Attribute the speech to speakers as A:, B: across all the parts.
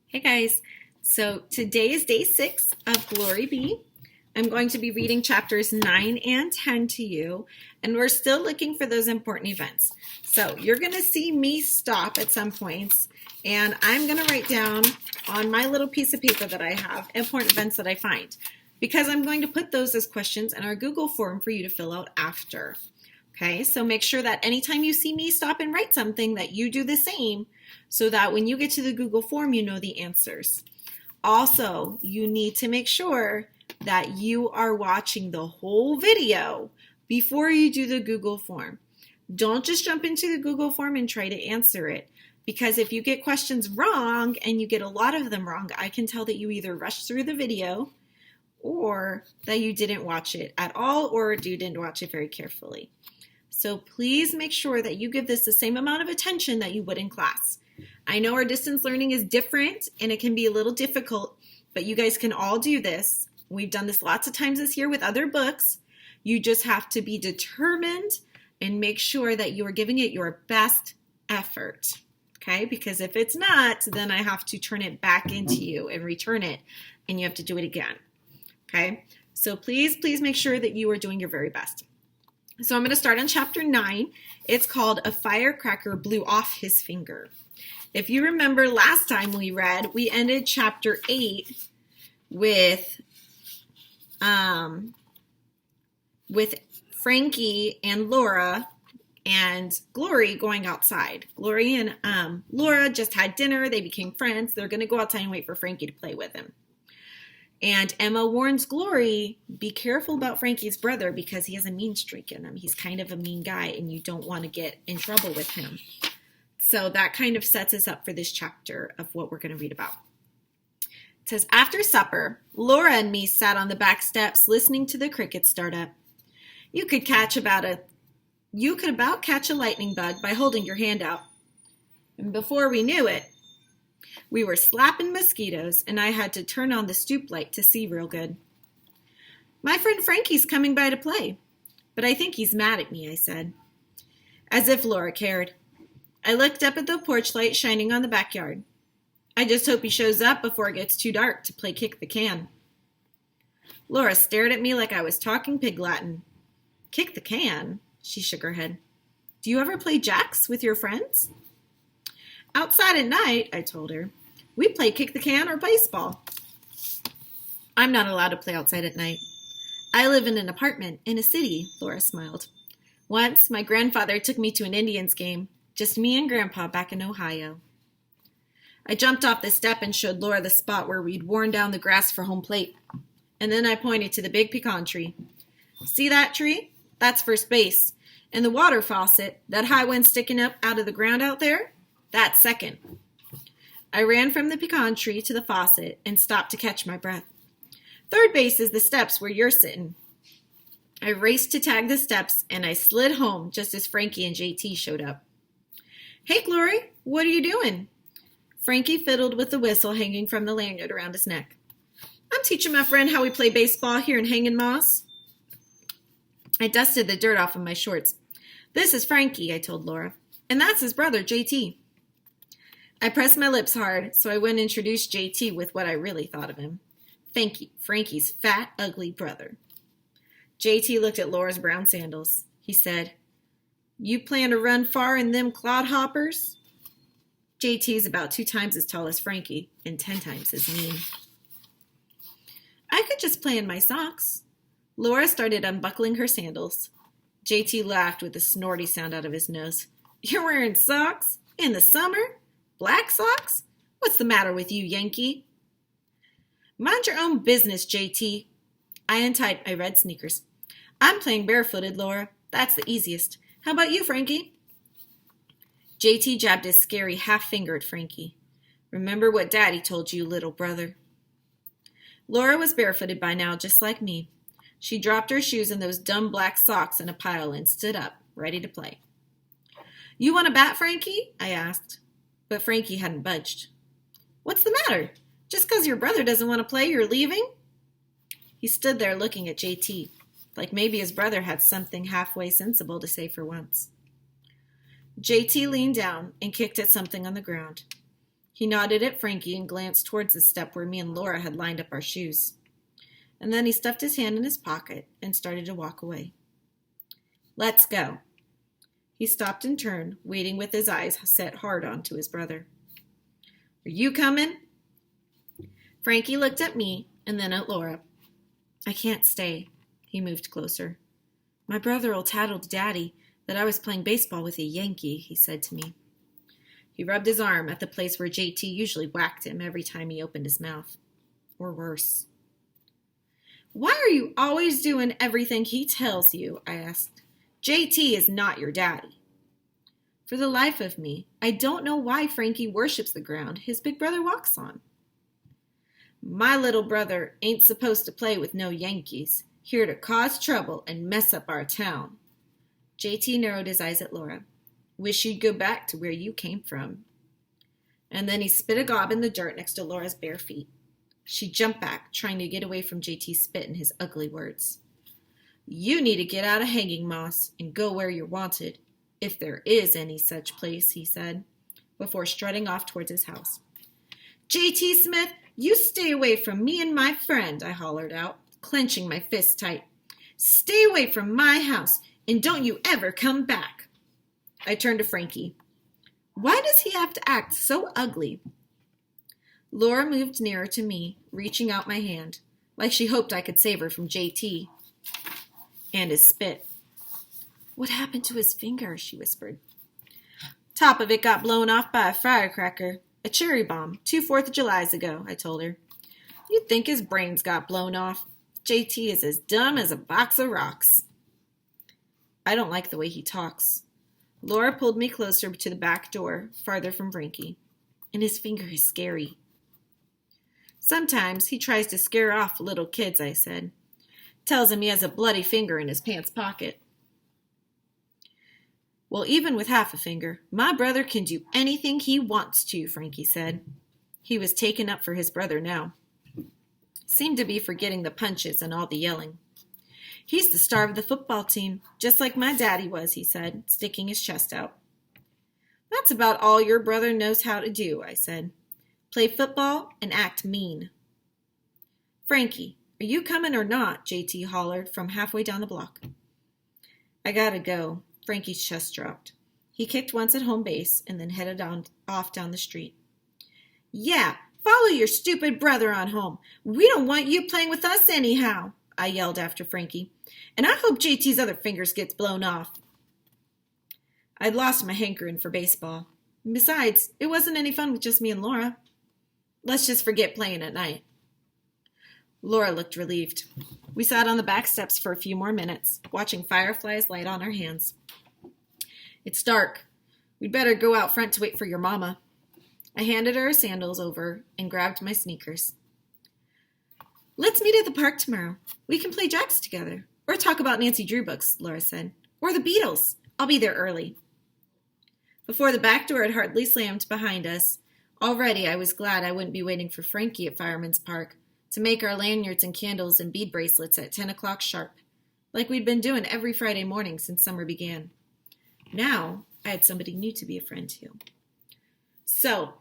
A: Hey guys, so today is day 6 of Glory Be. I'm going to be reading chapters 9 and 10 to you, and we're still looking for those important events. So you're going to see me stop at some points, and I'm going to write down on my little piece of paper that I have important events that I find, because I'm going to put those as questions in our Google form for you to fill out after. Okay, so make sure that anytime you see me stop and write something that you do the same, so that when you get to the Google form, you know the answers. Also, you need to make sure that you are watching the whole video before you do the Google form. Don't just jump into the Google form and try to answer it, because if you get questions wrong and you get a lot of them wrong, I can tell that you either rushed through the video or that you didn't watch it at all, or you didn't watch it very carefully. So please make sure that you give this the same amount of attention that you would in class. I know our distance learning is different and it can be a little difficult, but you guys can all do this. We've done this lots of times this year with other books. You just have to be determined and make sure that you are giving it your best effort, okay? Because if it's not, then I have to turn it back into you and return it, and you have to do it again, okay? So please make sure that you are doing your very best. So I'm going to start on chapter 9. It's called A Firecracker Blew Off His Finger. If you remember last time we read, we ended chapter 8 with Frankie and Laura and Glory going outside. Glory and Laura just had dinner. They became friends. They're going to go outside and wait for Frankie to play with him. And Emma warns Glory, be careful about Frankie's brother because he has a mean streak in him. He's kind of a mean guy and you don't want to get in trouble with him. So that kind of sets us up for this chapter of what we're going to read about. It says, after supper, Laura and me sat on the back steps listening to the crickets start up. You could about catch a lightning bug by holding your hand out. And before we knew it, we were slapping mosquitoes, and I had to turn on the stoop light to see real good. My friend Frankie's coming by to play, but I think he's mad at me, I said. As if Laura cared. I looked up at the porch light shining on the backyard. I just hope he shows up before it gets too dark to play kick the can. Laura stared at me like I was talking pig Latin. Kick the can? She shook her head. Do you ever play jacks with your friends? Outside at night, I told her. We play kick the can or baseball. I'm not allowed to play outside at night. I live in an apartment in a city, Laura smiled. Once, my grandfather took me to an Indians game, just me and Grandpa back in Ohio. I jumped off the step and showed Laura the spot where we'd worn down the grass for home plate. And then I pointed to the big pecan tree. See that tree? That's first base. And the water faucet, that high one sticking up out of the ground out there? That's second. I ran from the pecan tree to the faucet and stopped to catch my breath. Third base is the steps where you're sitting. I raced to tag the steps and I slid home just as Frankie and JT showed up. Hey, Glory, what are you doing? Frankie fiddled with the whistle hanging from the lanyard around his neck. I'm teaching my friend how we play baseball here in Hanging Moss. I dusted the dirt off of my shorts. This is Frankie, I told Laura, and that's his brother, JT. I pressed my lips hard so I wouldn't introduce JT with what I really thought of him. Frankie's fat, ugly brother. JT looked at Laura's brown sandals. He said, You plan to run far in them clodhoppers? JT's about 2 times as tall as Frankie and 10 times as mean. I could just play in my socks. Laura started unbuckling her sandals. JT laughed with a snorty sound out of his nose. You're wearing socks? In the summer? Black socks? What's the matter with you, Yankee? Mind your own business, JT. I untied my red sneakers. I'm playing barefooted, Laura. That's the easiest. How about you, Frankie? JT jabbed his scary half-finger at Frankie. Remember what Daddy told you, little brother. Laura was barefooted by now, just like me. She dropped her shoes and those dumb black socks in a pile and stood up, ready to play. You want to bat, Frankie? I asked. But Frankie hadn't budged. What's the matter? Just because your brother doesn't want to play, you're leaving? He stood there looking at JT, like maybe his brother had something halfway sensible to say for once. JT leaned down and kicked at something on the ground. He nodded at Frankie and glanced towards the step where me and Laura had lined up our shoes. And then he stuffed his hand in his pocket and started to walk away. Let's go. He stopped and turned, waiting with his eyes set hard onto his brother. Are you coming? Frankie looked at me and then at Laura. I can't stay. He moved closer. My brother'll tattle to Daddy that I was playing baseball with a Yankee, he said to me. He rubbed his arm at the place where JT usually whacked him every time he opened his mouth. Or worse. Why are you always doing everything he tells you? I asked. JT is not your daddy. For the life of me, I don't know why Frankie worships the ground his big brother walks on. My little brother ain't supposed to play with no Yankees, here to cause trouble and mess up our town. JT narrowed his eyes at Laura. Wish you'd go back to where you came from. And then he spit a gob in the dirt next to Laura's bare feet. She jumped back, trying to get away from JT's spit and his ugly words. You need to get out of Hanging Moss and go where you're wanted, if there is any such place, he said, before strutting off towards his house. JT Smith, you stay away from me and my friend, I hollered out, clenching my fist tight. Stay away from my house, and don't you ever come back. I turned to Frankie. Why does he have to act so ugly? Laura moved nearer to me, reaching out my hand, like she hoped I could save her from JT and his spit. What happened to his finger? She whispered. Top of it got blown off by a firecracker, a cherry bomb, 2 4th of Julys ago, I told her. You'd think his brains got blown off. JT is as dumb as a box of rocks. I don't like the way he talks. Laura pulled me closer to the back door, farther from Frankie. And his finger is scary. Sometimes he tries to scare off little kids, I said. Tells him he has a bloody finger in his pants pocket. Well, even with half a finger, my brother can do anything he wants to, Frankie said. He was taken up for his brother now. Seemed to be forgetting the punches and all the yelling. He's the star of the football team, just like my daddy was, he said, sticking his chest out. That's about all your brother knows how to do, I said. Play football and act mean. Frankie, are you coming or not? JT hollered from halfway down the block. I gotta go. Frankie's chest dropped. He kicked once at home base and then headed off down the street. Yeah, follow your stupid brother on home. We don't want you playing with us anyhow, I yelled after Frankie. And I hope JT's other fingers gets blown off. I'd lost my hankering for baseball. Besides, it wasn't any fun with just me and Laura. Let's just forget playing at night. Laura looked relieved. We sat on the back steps for a few more minutes, watching fireflies light on our hands. It's dark. We'd better go out front to wait for your mama. I handed her sandals over and grabbed my sneakers. Let's meet at the park tomorrow. We can play jacks together. Or talk about Nancy Drew books, Laura said. Or the Beatles. I'll be there early. Before the back door had hardly slammed behind us, already I was glad I wouldn't be waiting for Frankie at Fireman's Park to make our lanyards and candles and bead bracelets at 10 o'clock sharp, like we'd been doing every Friday morning since summer began. Now, I had somebody new to be a friend to. So,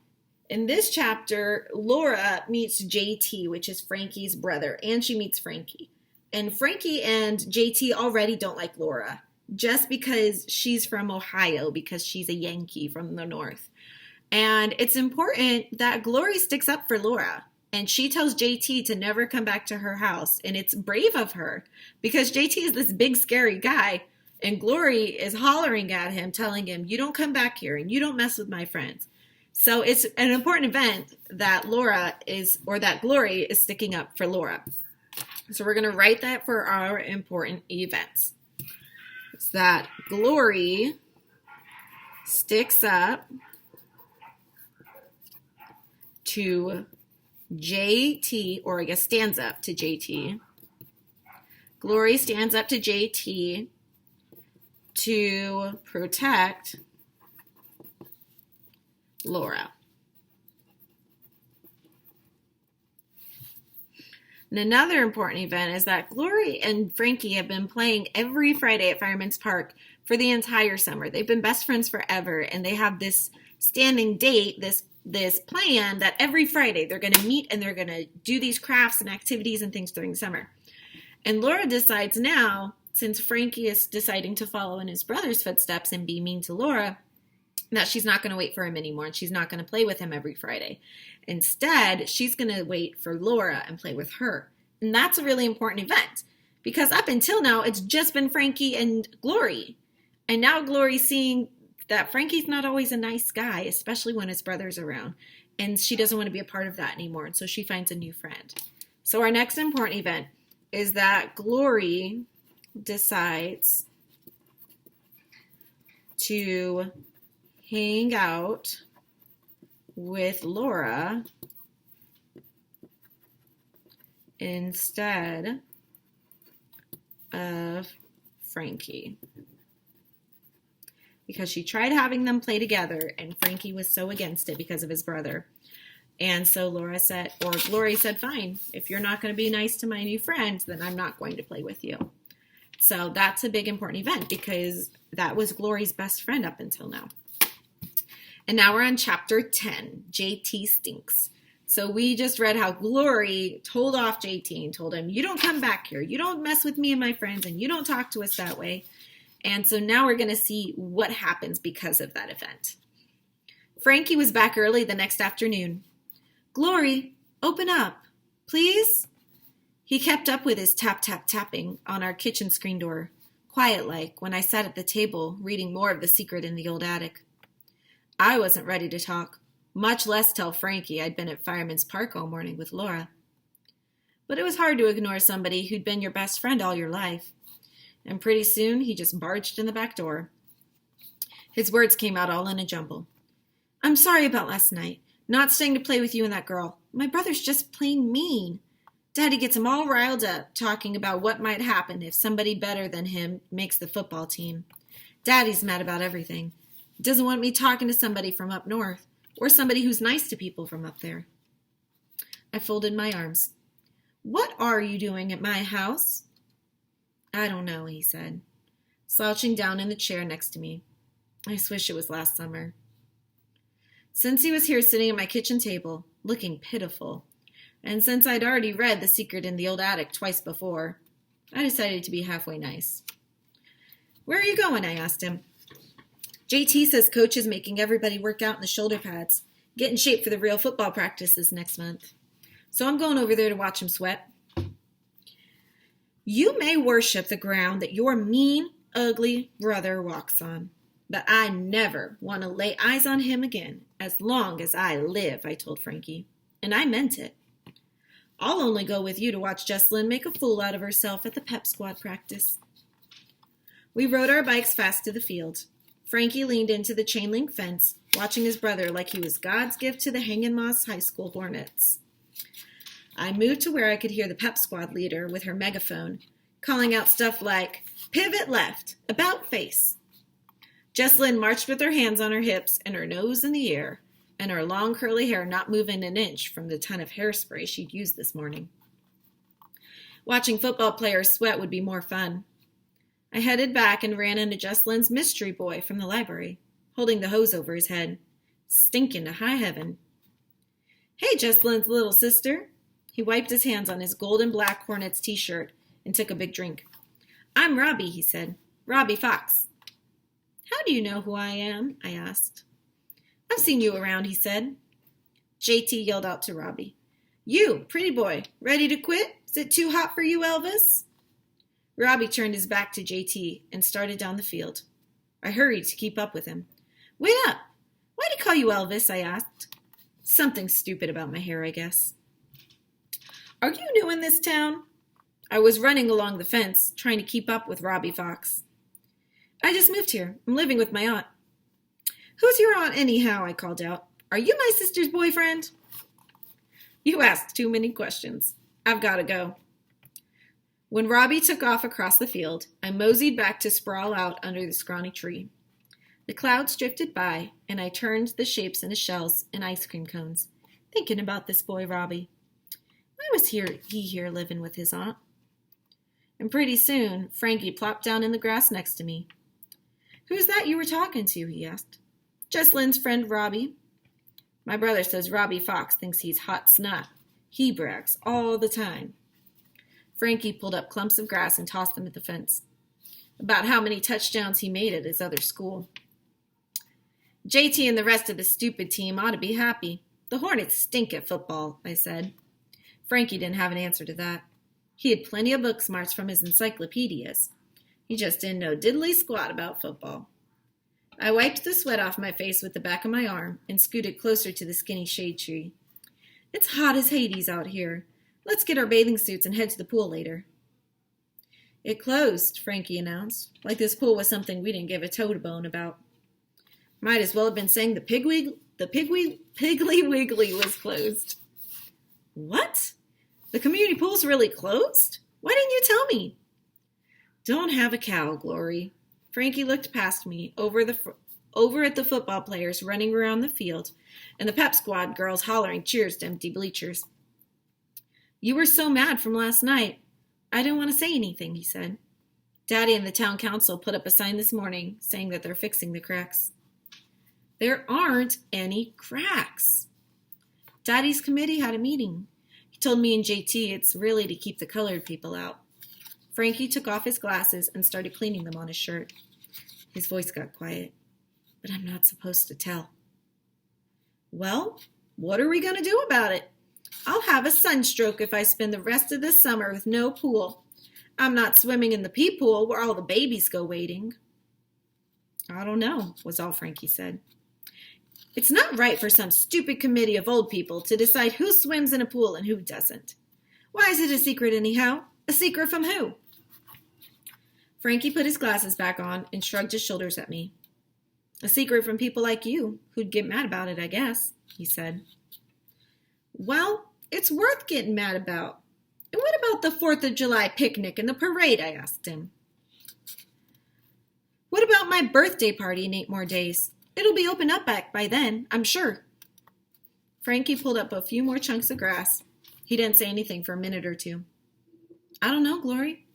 A: in this chapter, Laura meets JT, which is Frankie's brother, and she meets Frankie. And Frankie and JT already don't like Laura, just because she's from Ohio, because she's a Yankee from the north. And it's important that Glory sticks up for Laura. And she tells JT to never come back to her house. And it's brave of her, because JT is this big, scary guy. And Glory is hollering at him, telling him, you don't come back here and you don't mess with my friends. So it's an important event that Glory is sticking up for Laura. So we're going to write that for our important events. It's that Glory sticks up to JT, or I guess stands up to JT. Glory stands up to JT to protect Laura. And another important event is that Glory and Frankie have been playing every Friday at Fireman's Park for the entire summer. They've been best friends forever, and they have this standing date, this this plan that every Friday they're going to meet and they're going to do these crafts and activities and things during the summer. And Laura decides now, since Frankie is deciding to follow in his brother's footsteps and be mean to Laura, that she's not going to wait for him anymore and she's not going to play with him every Friday. Instead, she's going to wait for Laura and play with her. And that's a really important event because up until now, it's just been Frankie and Glory. And now Glory's seeing that Frankie's not always a nice guy, especially when his brother's around. And she doesn't want to be a part of that anymore. And so she finds a new friend. So our next important event is that Glory decides to hang out with Laura instead of Frankie. Because she tried having them play together and Frankie was so against it because of his brother. And so Glory said, fine, if you're not going to be nice to my new friend, then I'm not going to play with you. So that's a big important event because that was Glory's best friend up until now. And now we're on chapter 10, JT Stinks. So we just read how Glory told off JT and told him, you don't come back here. You don't mess with me and my friends and you don't talk to us that way. And so now we're going to see what happens because of that event. Frankie was back early the next afternoon. Glory, open up, please. He kept up with his tap, tap, tapping on our kitchen screen door, quiet-like when I sat at the table reading more of The Secret in the Old Attic. I wasn't ready to talk, much less tell Frankie I'd been at Fireman's Park all morning with Laura. But it was hard to ignore somebody who'd been your best friend all your life. And pretty soon he just barged in the back door. His words came out all in a jumble. I'm sorry about last night. Not staying to play with you and that girl. My brother's just plain mean. Daddy gets him all riled up, talking about what might happen if somebody better than him makes the football team. Daddy's mad about everything. Doesn't want me talking to somebody from up north, or somebody who's nice to people from up there. I folded my arms. What are you doing at my house? I don't know, he said, slouching down in the chair next to me. I wish it was last summer. Since he was here sitting at my kitchen table, looking pitiful, and since I'd already read The Secret in the Old Attic twice before, I decided to be halfway nice. Where are you going? I asked him. JT says Coach is making everybody work out in the shoulder pads, get in shape for the real football practices next month. So I'm going over there to watch him sweat. You may worship the ground that your mean, ugly brother walks on, but I never want to lay eyes on him again as long as I live, I told Frankie, and I meant it. I'll only go with you to watch Jessalyn make a fool out of herself at the pep squad practice. We rode our bikes fast to the field. Frankie leaned into the chain link fence, watching his brother like he was God's gift to the Hangin' Moss High School Hornets. I moved to where I could hear the pep squad leader with her megaphone, calling out stuff like, pivot left, about face. Jessalyn marched with her hands on her hips and her nose in the air, and her long curly hair not moving an inch from the ton of hairspray she'd used this morning. Watching football players sweat would be more fun. I headed back and ran into Jessalyn's mystery boy from the library, holding the hose over his head, stinking to high heaven. Hey, Jessalyn's little sister. He wiped his hands on his gold and black Hornets t-shirt and took a big drink. I'm Robbie, he said. Robbie Fox. How do you know who I am? I asked. I've seen you around, he said. JT yelled out to Robbie. You, pretty boy, ready to quit? Is it too hot for you, Elvis? Robbie turned his back to JT and started down the field. I hurried to keep up with him. Wait up! Why'd he call you Elvis? I asked. Something stupid about my hair, I guess. Are you new in this town? I was running along the fence, trying to keep up with Robbie Fox. I just moved here. I'm living with my aunt. Who's your aunt anyhow? I called out. Are you my sister's boyfriend? You asked too many questions. I've got to go. When Robbie took off across the field, I moseyed back to sprawl out under the scrawny tree. The clouds drifted by, and I turned the shapes into shells and ice cream cones, thinking about this boy Robbie. Why was he here living with his aunt? And pretty soon, Frankie plopped down in the grass next to me. Who's that you were talking to? He asked. Jessalyn's friend Robbie. My brother says Robbie Fox thinks he's hot snot. He brags all the time. Frankie pulled up clumps of grass and tossed them at the fence. About how many touchdowns he made at his other school. JT and the rest of the stupid team ought to be happy. The Hornets stink at football, I said. Frankie didn't have an answer to that. He had plenty of book smarts from his encyclopedias. He just didn't know diddly squat about football. I wiped the sweat off my face with the back of my arm and scooted closer to the skinny shade tree. It's hot as Hades out here. Let's get our bathing suits and head to the pool later. It closed, Frankie announced, like this pool was something we didn't give a toe to bone about. Might as well have been saying the Piggly Wiggly was closed. What? The community pool's really closed? Why didn't you tell me? Don't have a cow, Glory. Frankie looked past me, over at the football players running around the field, and the pep squad girls hollering cheers to empty bleachers. You were so mad from last night. I didn't want to say anything, he said. Daddy and the town council put up a sign this morning saying that they're fixing the cracks. There aren't any cracks. Daddy's committee had a meeting. He told me and JT it's really to keep the colored people out. Frankie took off his glasses and started cleaning them on his shirt. His voice got quiet. But I'm not supposed to tell. Well, what are we going to do about it? I'll have a sunstroke if I spend the rest of this summer with no pool. I'm not swimming in the pee pool where all the babies go wading. I don't know, was all Frankie said. It's not right for some stupid committee of old people to decide who swims in a pool and who doesn't. Why is it a secret anyhow? A secret from who? Frankie put his glasses back on and shrugged his shoulders at me. A secret from people like you, who'd get mad about it, I guess, he said. Well, it's worth getting mad about. And what about the 4th of July picnic and the parade, I asked him. What about my birthday party in 8 more days? It'll be opened up back by then, I'm sure. Frankie pulled up a few more chunks of grass. He didn't say anything for a minute or two. I don't know, Glory.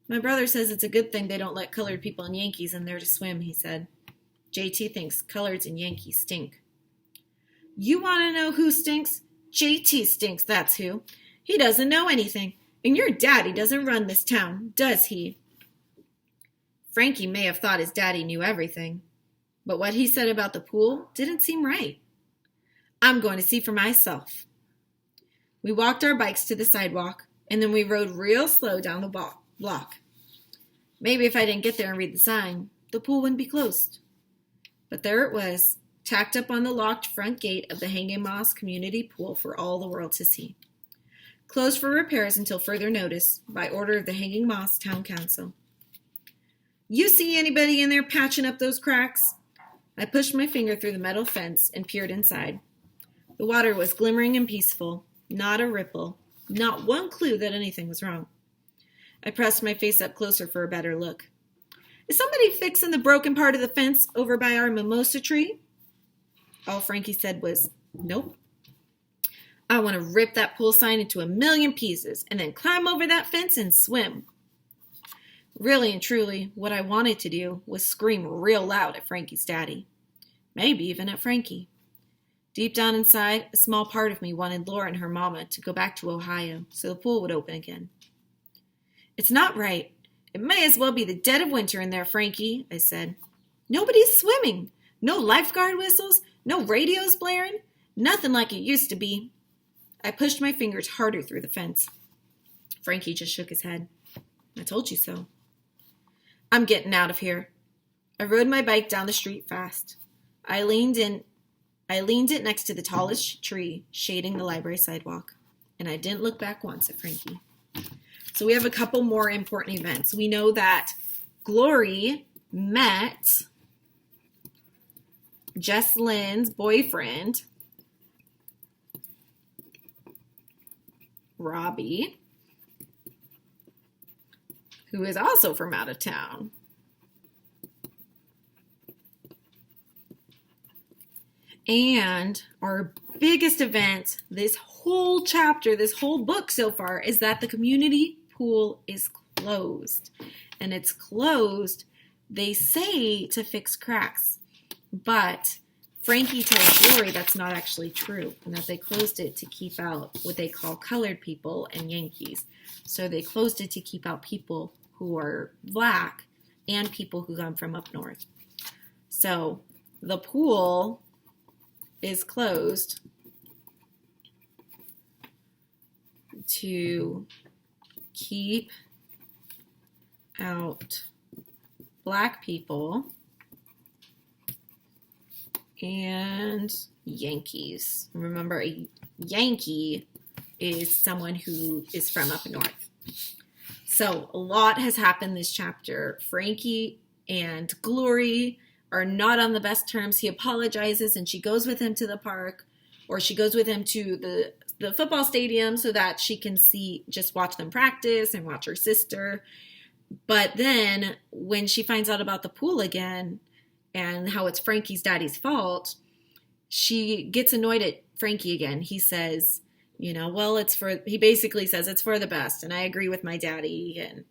A: My brother says it's a good thing they don't let colored people and Yankees in there to swim, he said. JT thinks coloreds and Yankees stink. You want to know who stinks? JT stinks, that's who. He doesn't know anything, and your daddy doesn't run this town, does he? Frankie may have thought his daddy knew everything, but what he said about the pool didn't seem right. I'm going to see for myself. We walked our bikes to the sidewalk, and then we rode real slow down the block. Maybe if I didn't get there and read the sign, the pool wouldn't be closed. But there it was, tacked up on the locked front gate of the Hanging Moss Community Pool for all the world to see. Closed for repairs until further notice, by order of the Hanging Moss Town Council. You see anybody in there patching up those cracks? I pushed my finger through the metal fence and peered inside. The water was glimmering and peaceful, not a ripple, not one clue that anything was wrong. I pressed my face up closer for a better look. Is somebody fixing the broken part of the fence over by our mimosa tree? All Frankie said was, nope. I want to rip that pool sign into a million pieces and then climb over that fence and swim. Really and truly, what I wanted to do was scream real loud at Frankie's daddy. Maybe even at Frankie. Deep down inside, a small part of me wanted Laura and her mama to go back to Ohio so the pool would open again. It's not right. It may as well be the dead of winter in there, Frankie, I said. Nobody's swimming. No lifeguard whistles, no radios blaring, nothing like it used to be. I pushed my fingers harder through the fence. Frankie just shook his head. I told you so. I'm getting out of here. I rode my bike down the street fast. I leaned it next to the tallest tree shading the library sidewalk, and I didn't look back once at Frankie. So we have a couple more important events. We know that Glory met Jess Lynn's boyfriend, Robbie, who is also from out of town. And our biggest event, this whole chapter, this whole book so far, is that the community pool is closed. And it's closed, they say, to fix cracks. But Frankie tells Glory that's not actually true and that they closed it to keep out what they call colored people and Yankees. So they closed it to keep out people who are black and people who come from up north. So the pool is closed to keep out black people and Yankees. Remember, a Yankee is someone who is from up north. So a lot has happened this chapter. Frankie and Glory are not on the best terms. He apologizes and she goes with him to the park, or she goes with him to the football stadium so that she can just watch them practice and watch her sister. But then when she finds out about the pool again and how it's Frankie's daddy's fault, she gets annoyed at Frankie again. He says, well, he basically says it's for the best, and I agree with my daddy and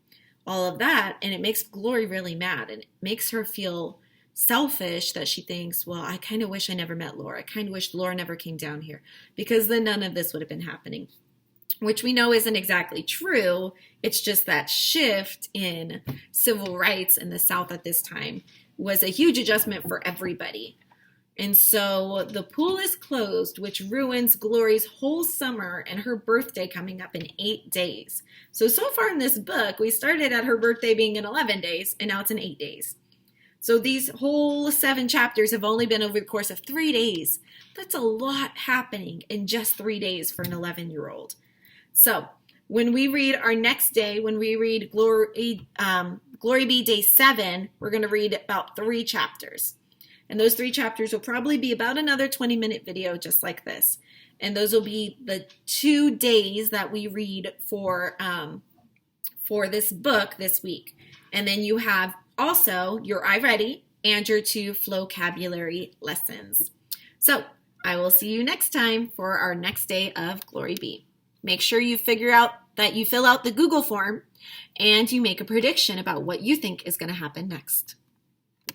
A: all of that. And it makes Glory really mad, and it makes her feel selfish that she thinks, well, I kind of wish I never met Laura. I kind of wish Laura never came down here, because then none of this would have been happening, which we know isn't exactly true. It's just that shift in civil rights in the South at this time was a huge adjustment for everybody. And so the pool is closed, which ruins Glory's whole summer and her birthday coming up in 8 days. So far in this book, we started at her birthday being in 11 days, and now it's in 8 days. So these whole 7 chapters have only been over the course of 3 days. That's a lot happening in just 3 days for an 11-year-old. So when we read our next day, when we read Glory Be Day 7, we're going to read about 3 chapters. And those 3 chapters will probably be about another 20-minute video just like this. And those will be the 2 days that we read for this book this week. And then you have also your iReady and your 2 vocabulary lessons. So I will see you next time for our next day of Glory Be. Make sure you figure out that you fill out the Google form and you make a prediction about what you think is going to happen next.